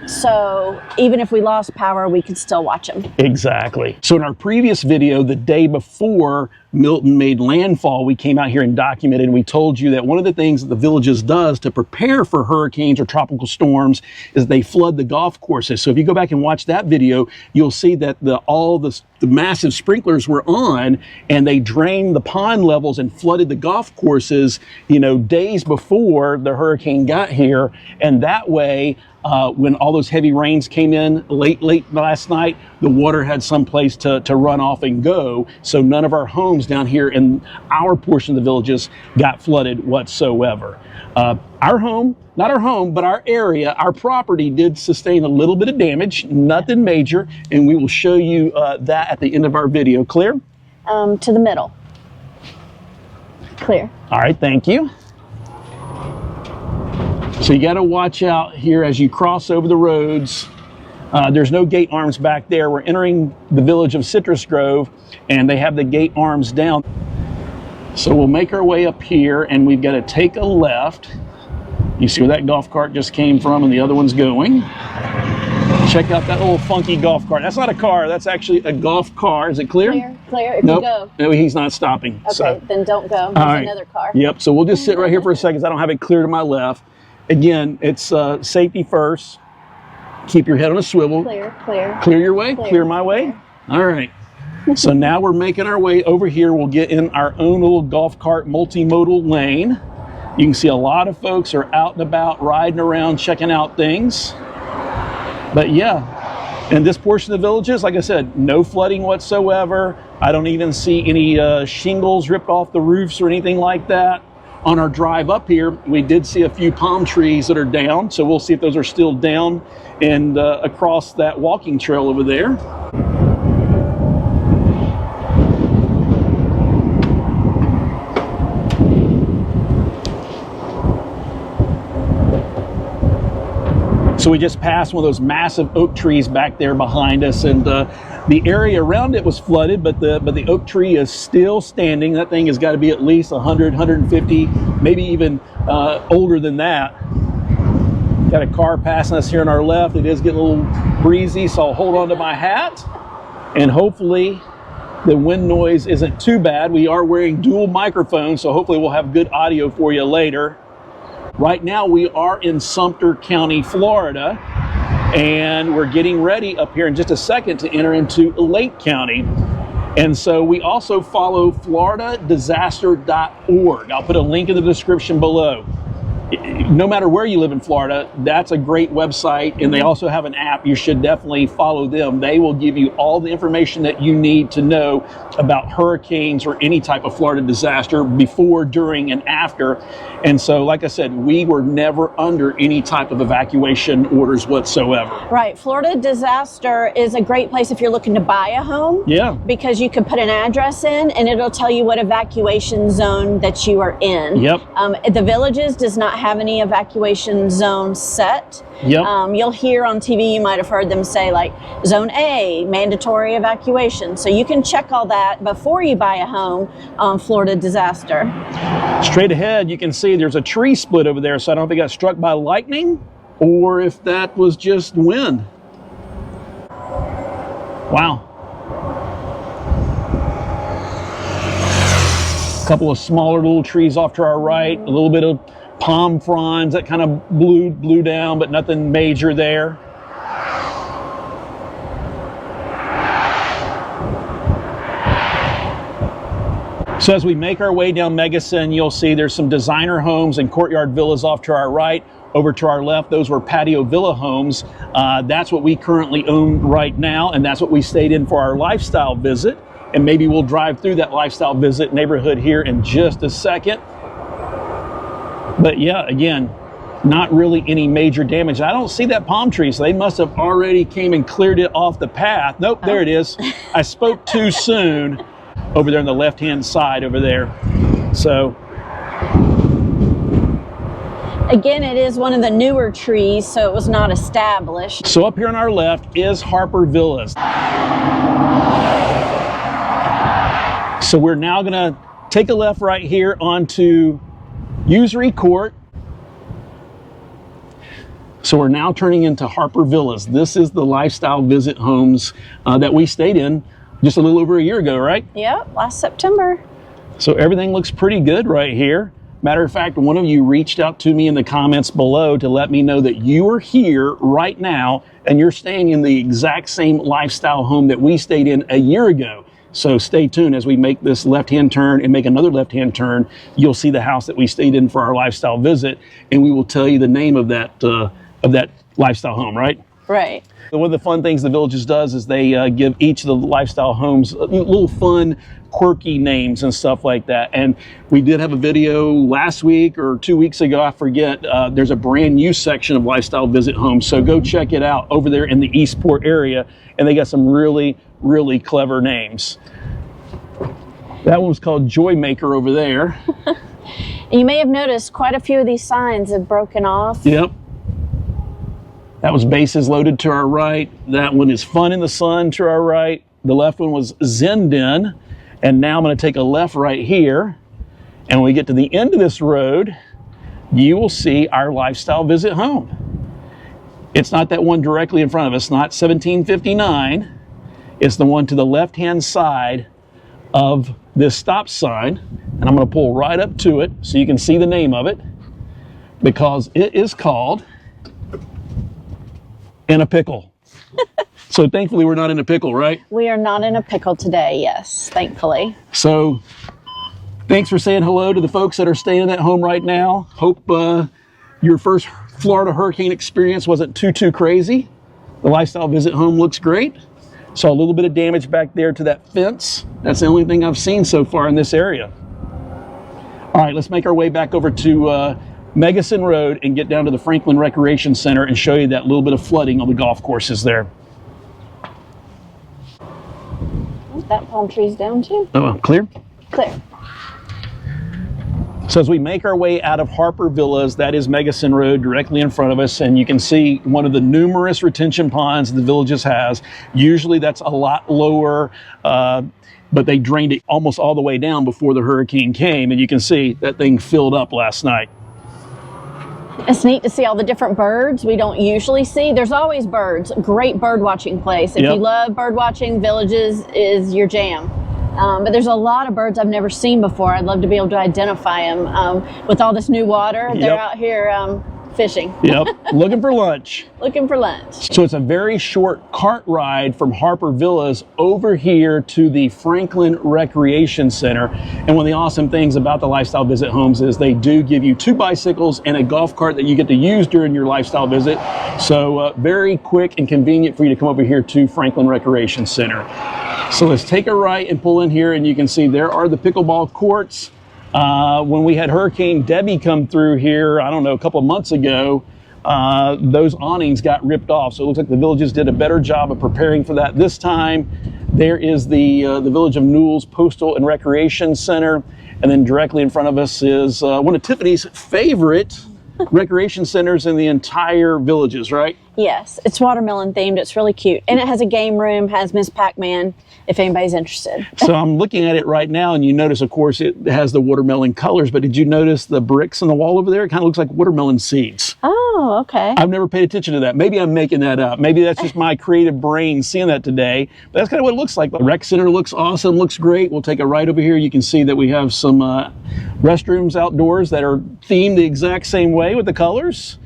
So even if we lost power, we could still watch him. Exactly. So in our previous video, the day before Milton made landfall, we came out here and documented, and we told you that one of the things that the Villages does to prepare for hurricanes or tropical storms is they flood the golf courses. So if you go back and watch that video, you'll see that all the massive sprinklers were on, and they drained the pond levels and flooded the golf courses, you know, days before the hurricane got here. And that way, when all those heavy rains came in late last night, the water had some place to run off and go. So none of our homes down here in our portion of the Villages got flooded whatsoever. Our home, not our home, but our area, our property did sustain a little bit of damage, nothing major, and we will show you that at the end of our video. Clear? To the middle. Clear. All right, thank you. So you got to watch out here as you cross over the roads. There's no gate arms back there. We're entering the village of Citrus Grove, and they have the gate arms down. So we'll make our way up here, and we've got to take a left. You see where that golf cart just came from, and the other one's going. Check out that little funky golf cart. That's not a car, that's actually a golf car. Is it clear? Clear. If nope. you go. No, he's not stopping. Okay, so. Then don't go. There's another car. Yep, so we'll just sit right here for a second, 'cause I don't have it clear to my left. Again, it's safety first. Keep your head on a swivel. Clear. Clear your way? Clear my way? All right. So now we're making our way over here. We'll get in our own little golf cart multimodal lane. You can see a lot of folks are out and about, riding around, checking out things. But yeah, in this portion of the Villages, like I said, no flooding whatsoever. I don't even see any shingles ripped off the roofs or anything like that. On our drive up here, we did see a few palm trees that are down, so we'll see if those are still down and across that walking trail over there. So we just passed one of those massive oak trees back there behind us, and the area around it was flooded, but the oak tree is still standing. That thing has got to be at least 100, 150, maybe even older than that. Got a car passing us here on our left. It is getting a little breezy, so I'll hold on to my hat, and hopefully the wind noise isn't too bad. We are wearing dual microphones, so hopefully we'll have good audio for you later. Right now we are in Sumter County, Florida, and we're getting ready up here in just a second to enter into Lake County. And so we also follow floridadisaster.org. I'll put a link in the description below. No matter where you live in Florida, that's a great website, and they also have an app. You should definitely follow them. They will give you all the information that you need to know about hurricanes or any type of Florida disaster before, during, and after. And so, like I said, we were never under any type of evacuation orders whatsoever. Right. Florida Disaster is a great place if you're looking to buy a home. Yeah. Because you can put an address in, and it'll tell you what evacuation zone that you are in. Yep. The Villages does not have any evacuation zone set. Yep. You'll hear on TV, you might have heard them say like Zone A, mandatory evacuation. So you can check all that before you buy a home on Florida Disaster. Straight ahead, you can see there's a tree split over there, so I don't know if it got struck by lightning or if that was just wind. Wow. A couple of smaller little trees off to our right, a little bit of palm fronds that kind of blew down, but nothing major there. So as we make our way down Megasin, you'll see there's some designer homes and courtyard villas off to our right. Over to our left, those were patio villa homes. That's what we currently own right now, and that's what we stayed in for our lifestyle visit. And maybe we'll drive through that lifestyle visit neighborhood here in just a second. But yeah, again, not really any major damage. I don't see that palm tree, so they must have already came and cleared it off the path. Nope, there it is. I spoke too soon over there on the left-hand side over there. So again, it is one of the newer trees, so it was not established. So up here on our left is Harper Villas. So we're now gonna take a left right here onto Usury Court. So we're now turning into Harper Villas. This is the lifestyle visit homes that we stayed in just a little over a year ago, right? Yep, last September. So everything looks pretty good right here. Matter of fact, one of you reached out to me in the comments below to let me know that you are here right now and you're staying in the exact same lifestyle home that we stayed in a year ago. So stay tuned as we make this left-hand turn and make another left-hand turn. You'll see the house that we stayed in for our lifestyle visit, and we will tell you the name of that lifestyle home, right? Right. One of the fun things the Villages does is they give each of the lifestyle homes little fun, quirky names and stuff like that. And we did have a video last week or 2 weeks ago, I forget. There's a brand new section of lifestyle visit homes, so go check it out over there in the Eastport area. And they got some really, really clever names. That one was called Joy Maker over there. You may have noticed quite a few of these signs have broken off. Yep. That was Bases Loaded to our right. That one is Fun in the Sun to our right. The left one was Zen Den. And now I'm going to take a left right here. And when we get to the end of this road, you will see our lifestyle visit home. It's not that one directly in front of us, not 1759. It's the one to the left-hand side of this stop sign. And I'm going to pull right up to it so you can see the name of it, because it is called In a Pickle. So thankfully we're not in a pickle, right? We are not in a pickle today, yes, thankfully. So thanks for saying hello to the folks that are staying at home right now. Hope your first Florida hurricane experience wasn't too crazy. The lifestyle visit home looks great. Saw a little bit of damage back there to that fence. That's the only thing I've seen so far in this area. All right, let's make our way back over to Megason Road and get down to the Franklin Recreation Center and show you that little bit of flooding on the golf courses there. That palm tree's down too. Oh, clear? Clear. So as we make our way out of Harper Villas, that is Megason Road directly in front of us, and you can see one of the numerous retention ponds the Villages has. Usually that's a lot lower, but they drained it almost all the way down before the hurricane came, and you can see that thing filled up last night. It's neat to see all the different birds we don't usually see. There's always birds. Great bird watching place. If Yep. you love bird watching, Villages is your jam. But there's a lot of birds I've never seen before. I'd love to be able to identify them. With all this new water, they're Yep. out here fishing. Yep, looking for lunch. Looking for lunch. So it's a very short cart ride from Harper Villas over here to the Franklin Recreation Center. And one of the awesome things about the Lifestyle Visit homes is they do give you 2 bicycles and a golf cart that you get to use during your lifestyle visit. So very quick and convenient for you to come over here to Franklin Recreation Center. So let's take a right and pull in here, and you can see there are the pickleball courts. When we had Hurricane Debbie come through here, I don't know, a couple of months ago, those awnings got ripped off. So it looks like the Villages did a better job of preparing for that this time. There is the Village of Newell's Postal and Recreation Center. And then directly in front of us is one of Tiffany's favorite recreation centers in the entire Villages, right? Yes, it's watermelon themed. It's really cute. And it has a game room, has Miss Pac-Man, if anybody's interested. So I'm looking at it right now, and you notice, of course, it has the watermelon colors, but did you notice the bricks on the wall over there? It kind of looks like watermelon seeds. Oh, okay. I've never paid attention to that. Maybe I'm making that up. Maybe that's just my creative brain seeing that today. But that's kind of what it looks like. The rec center looks awesome, looks great. We'll take a right over here. You can see that we have some restrooms outdoors that are themed the exact same way with the colors.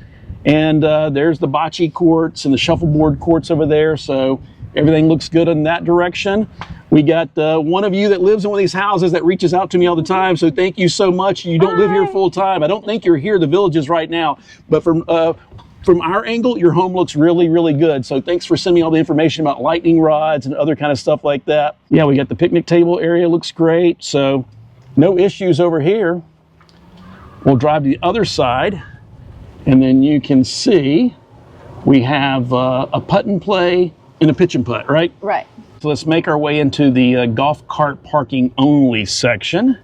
And there's the bocce courts and the shuffleboard courts over there. So everything looks good in that direction. We got one of you that lives in one of these houses that reaches out to me all the time. So thank you so much. You don't live here full time. I don't think you're here, the Villages, right now. But from our angle, your home looks really, really good. So thanks for sending me all the information about lightning rods and other kind of stuff like that. Yeah, we got the picnic table area, looks great. So no issues over here. We'll drive to the other side, and then you can see we have a putt and play and a pitch and putt, right? Right. So let's make our way into the golf cart parking only section.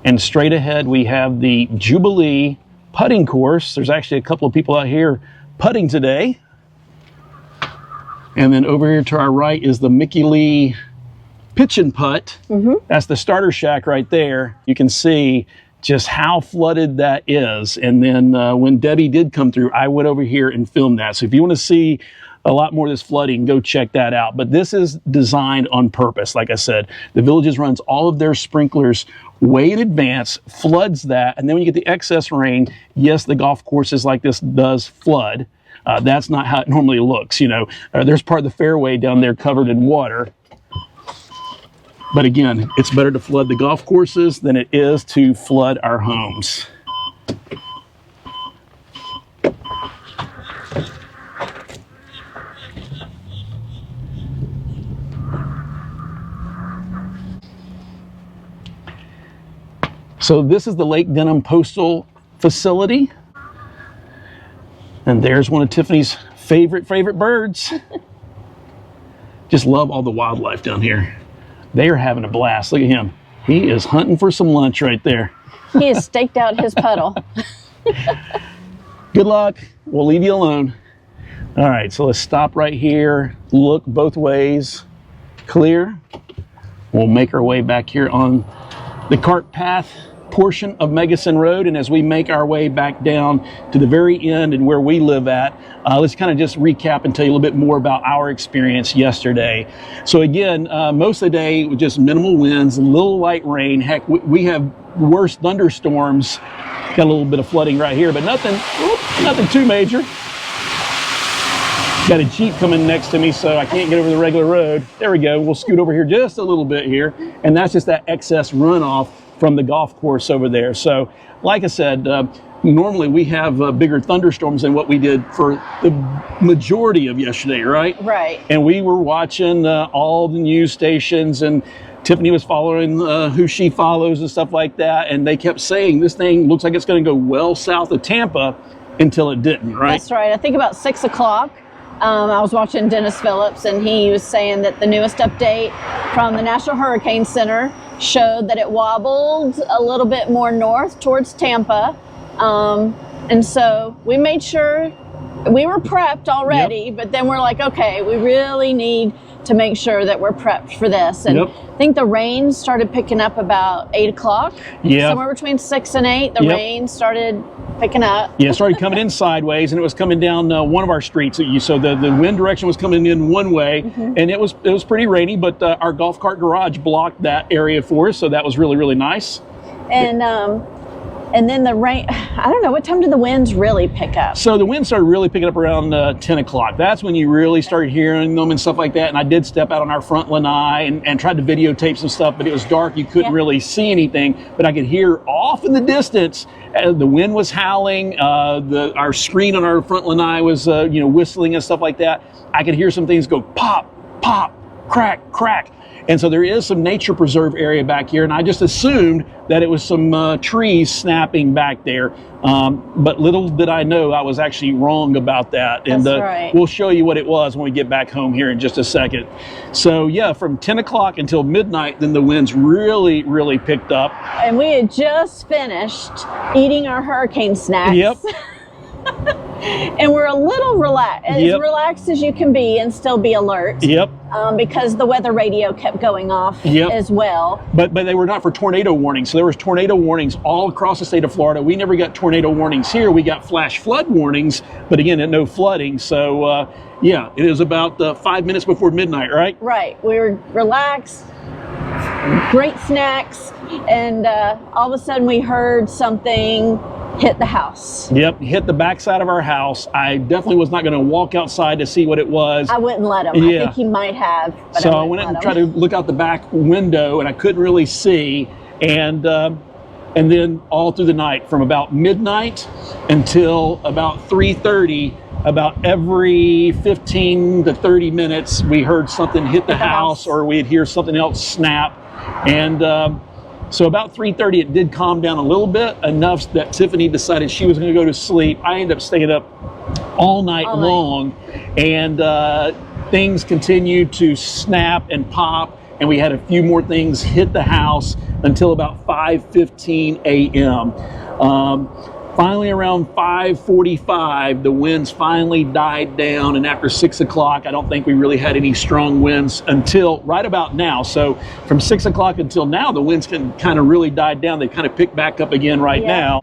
And straight ahead, we have the Jubilee putting course. There's actually a couple of people out here putting today. And then over here to our right is the Mickey Lee pitch and putt. That's the starter shack right there. You can see just how flooded that is. And then when Debbie did come through, I went over here and filmed that. So if you want to see a lot more of this flooding, go check that out. But this is designed on purpose. Like I said, the Villages runs all of their sprinklers way in advance, floods that, and then when you get the excess rain, yes, the golf courses like this does flood. That's not how it normally looks. You know, there's part of the fairway down there covered in water. But again, it's better to flood the golf courses than it is to flood our homes. So this is the Lake Denham Postal Facility. And there's one of Tiffany's favorite birds. Just love all the wildlife down here. They are having a blast. Look at him. He is hunting for some lunch right there. He has staked out his puddle. Good luck. We'll leave you alone. All right, so let's stop right here. Look both ways. Clear. We'll make our way back here on the cart path portion of Megason Road, and as we make our way back down to the very end and where we live at, let's kind of just recap and tell you a little bit more about our experience yesterday. So again, most of the day with just minimal winds, a little light rain. Heck, we have worse thunderstorms. Got a little bit of flooding right here, but nothing too major. Got a Jeep coming next to me, so I can't get over the regular road. There we go. We'll scoot over here just a little bit here, and that's just that excess runoff from the golf course over there. So like I said, normally we have bigger thunderstorms than what we did for the majority of yesterday, right? Right. And we were watching all the news stations, and Tiffany was following who she follows and stuff like that, and they kept saying this thing looks like it's going to go well south of Tampa until it didn't, right? That's right. I think about 6 o'clock. I was watching Dennis Phillips, and he was saying that the newest update from the National Hurricane Center showed that it wobbled a little bit more north towards Tampa. And so we made sure we were prepped already, Yep. but then we're like, okay, we really need to make sure that we're prepped for this. And Yep. I think the rain started picking up about 8 o'clock. Yeah. Somewhere between 6 and 8, the Yep. rain started picking up. Yeah, it started coming in sideways, and it was coming down one of our streets. So the wind direction was coming in one way, and it was pretty rainy, but our golf cart garage blocked that area for us, so that was really, really nice. And then the rain, I don't know, what time did the winds really pick up? So the wind started really picking up around 10 o'clock. That's when you really started hearing them and stuff like that. And I did step out on our front lanai and tried to videotape some stuff, but it was dark. You couldn't really see anything, but I could hear off in the distance. The wind was howling. Our screen on our front lanai was whistling and stuff like that. I could hear some things go pop, pop, crack, crack. And so there is some nature preserve area back here, and I just assumed that it was some trees snapping back there. But little did I know I was actually wrong about that. And That's right. We'll show you what it was when we get back home here in just a second. So yeah, from 10 o'clock until midnight, then the winds really, really picked up. And we had just finished eating our hurricane snacks. Yep. And we're a little relaxed, as Yep. relaxed as you can be and still be alert. Yep. Because the weather radio kept going off Yep. as well. But they were not for tornado warnings. So there was tornado warnings all across the state of Florida. We never got tornado warnings here. We got flash flood warnings, but again, no flooding. So yeah, it is about 5 minutes before midnight, right? Right. We were relaxed, great snacks, and all of a sudden we heard something hit the house. Yep, hit the backside of our house. I definitely was not going to walk outside to see what it was. I wouldn't let him. Yeah. I think he might have. But So I wouldn't went in let and him. tried to look out the back window, and I couldn't really see. And then all through the night, from about midnight until about 3:30, about every 15 to 30 minutes, we heard something hit the house, or we'd hear something else snap. And so about 3:30, it did calm down a little bit, enough that Tiffany decided she was going to go to sleep. I ended up staying up all night long, and things continued to snap and pop, and we had a few more things hit the house until about 5:15 a.m. Finally, around 5:45, the winds finally died down, and after 6 o'clock, I don't think we really had any strong winds until right about now. So from 6 o'clock until now, the winds can kind of really died down. They kind of picked back up again right now.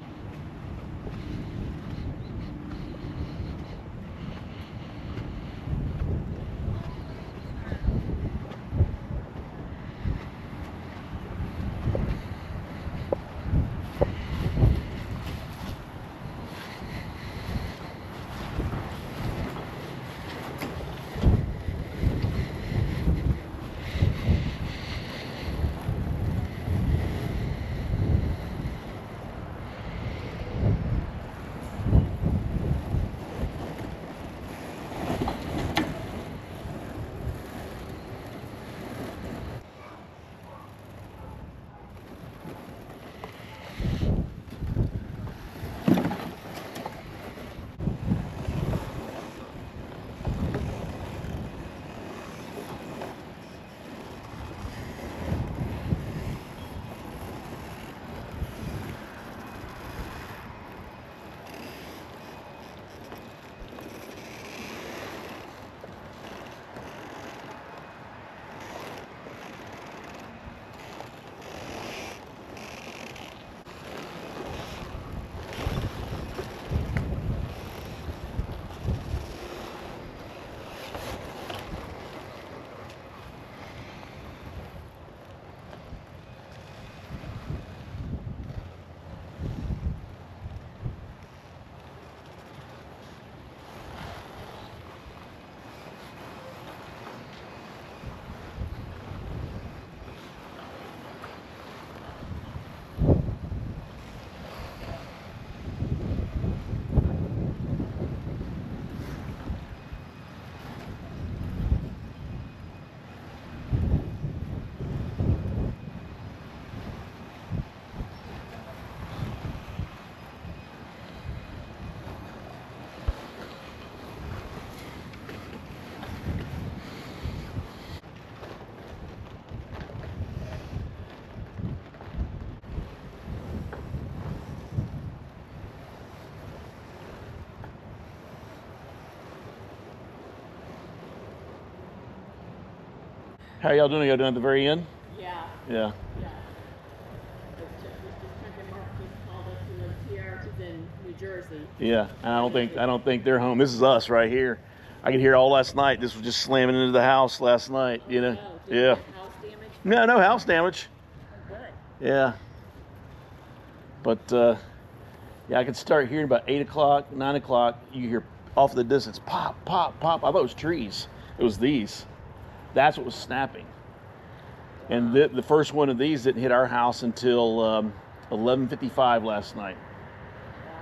How y'all doing? Y'all doing at the very end? Yeah. Yeah. New Jersey. Yeah. And I don't think they're home. This is us right here. I could hear all last night. This was just slamming into the house last night. You know. Yeah. House damage? No house damage. Good. Yeah. But yeah, I could start hearing about 8 o'clock, 9 o'clock. You hear off in the distance, pop, pop, pop. I thought it was trees. It was these. That's what was snapping. And the first one of these didn't hit our house until 11:55 last night.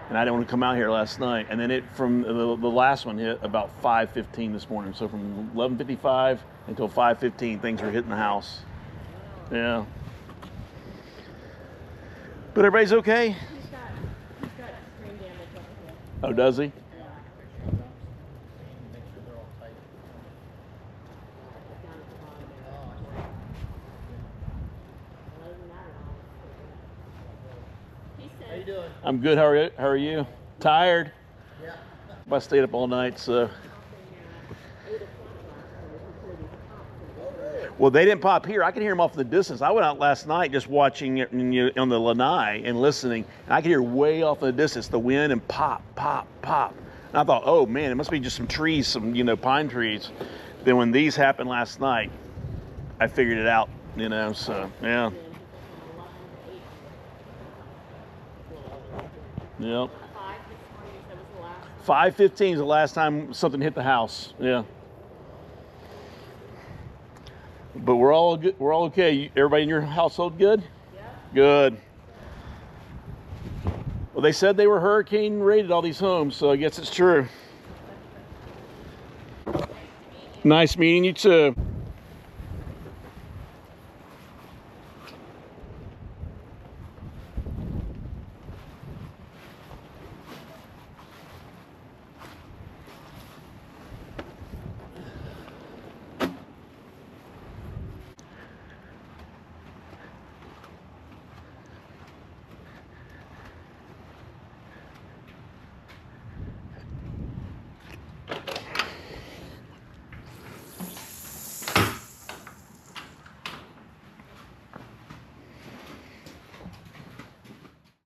And I didn't want to come out here last night. And then from the last one hit about 5:15 this morning. So from 11:55 until 5:15, things were hitting the house. Yeah. But everybody's okay? He's got screen damage over here. Oh, does he? How you doing? I'm good. How are you? Tired? Yeah. I stayed up all night, so. Well, they didn't pop here. I could hear them off in the distance. I went out last night just watching it on the lanai and listening. And I could hear way off in the distance the wind and pop, pop, pop. And I thought, oh man, it must be just some trees, some pine trees. Then when these happened last night, I figured it out. So yeah. Yep. 5:15 is the last time something hit the house. Yeah. But we're all good. We're all okay. Everybody in your household good? Yeah. Good. Well, they said they were hurricane rated, all these homes, so I guess it's true. Nice meeting you too.